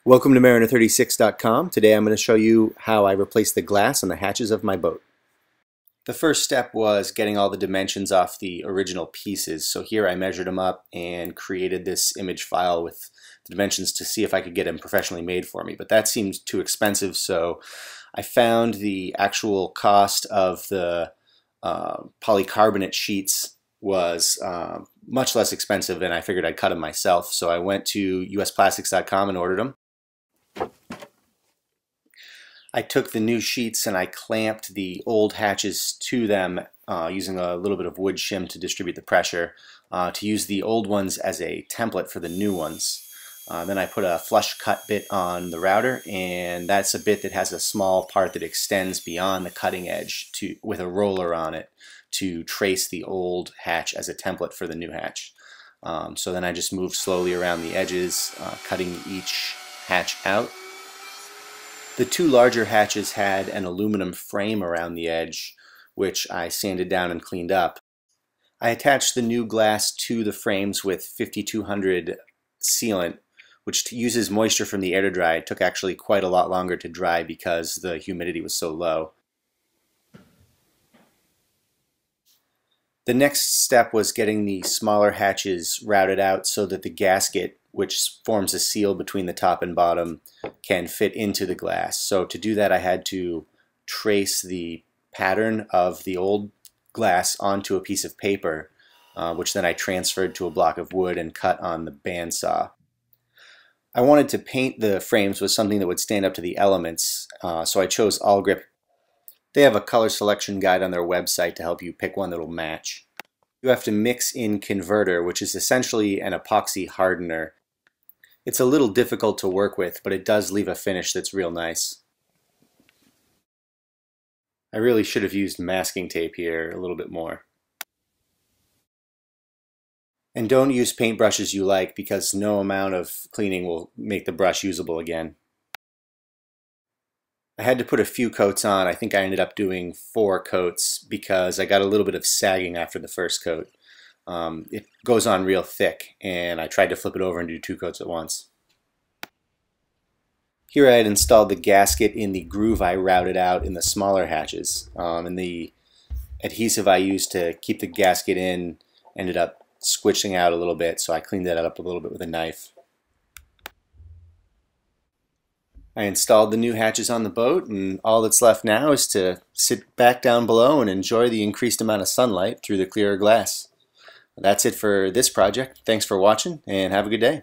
Welcome to Mariner36.com. Today I'm going to show you how I replace the glass on the hatches of my boat. The first step was getting all the dimensions off the original pieces. So here I measured them up and created this image file with the dimensions to see if I could get them professionally made for me. But that seemed too expensive, so I found the actual cost of the polycarbonate sheets was much less expensive, and I figured I'd cut them myself. So I went to usplastics.com and ordered them. I took the new sheets and I clamped the old hatches to them using a little bit of wood shim to distribute the pressure to use the old ones as a template for the new ones. Then I put a flush cut bit on the router, and that's a bit that has a small part that extends beyond the cutting edge with a roller on it to trace the old hatch as a template for the new hatch. So then I just moved slowly around the edges, cutting each hatch out. The two larger hatches had an aluminum frame around the edge, which I sanded down and cleaned up. I attached the new glass to the frames with 5200 sealant, which uses moisture from the air to dry. It took actually quite a lot longer to dry because the humidity was so low. The next step was getting the smaller hatches routed out so that the gasket, which forms a seal between the top and bottom, can fit into the glass. So to do that, I had to trace the pattern of the old glass onto a piece of paper, which then I transferred to a block of wood and cut on the bandsaw. I wanted to paint the frames with something that would stand up to the elements, so I chose All Grip. They have a color selection guide on their website to help you pick one that will match. You have to mix in converter, which is essentially an epoxy hardener. It's a little difficult to work with, but it does leave a finish that's real nice. I really should have used masking tape here a little bit more. And don't use paintbrushes you like, because no amount of cleaning will make the brush usable again. I had to put a few coats on. I think I ended up doing 4 coats because I got a little bit of sagging after the first coat. It goes on real thick, and I tried to flip it over and do 2 coats at once. Here I had installed the gasket in the groove I routed out in the smaller hatches, and the adhesive I used to keep the gasket in ended up squishing out a little bit, so I cleaned that up a little bit with a knife. I installed the new hatches on the boat, and all that's left now is to sit back down below and enjoy the increased amount of sunlight through the clearer glass. That's it for this project. Thanks for watching, and have a good day.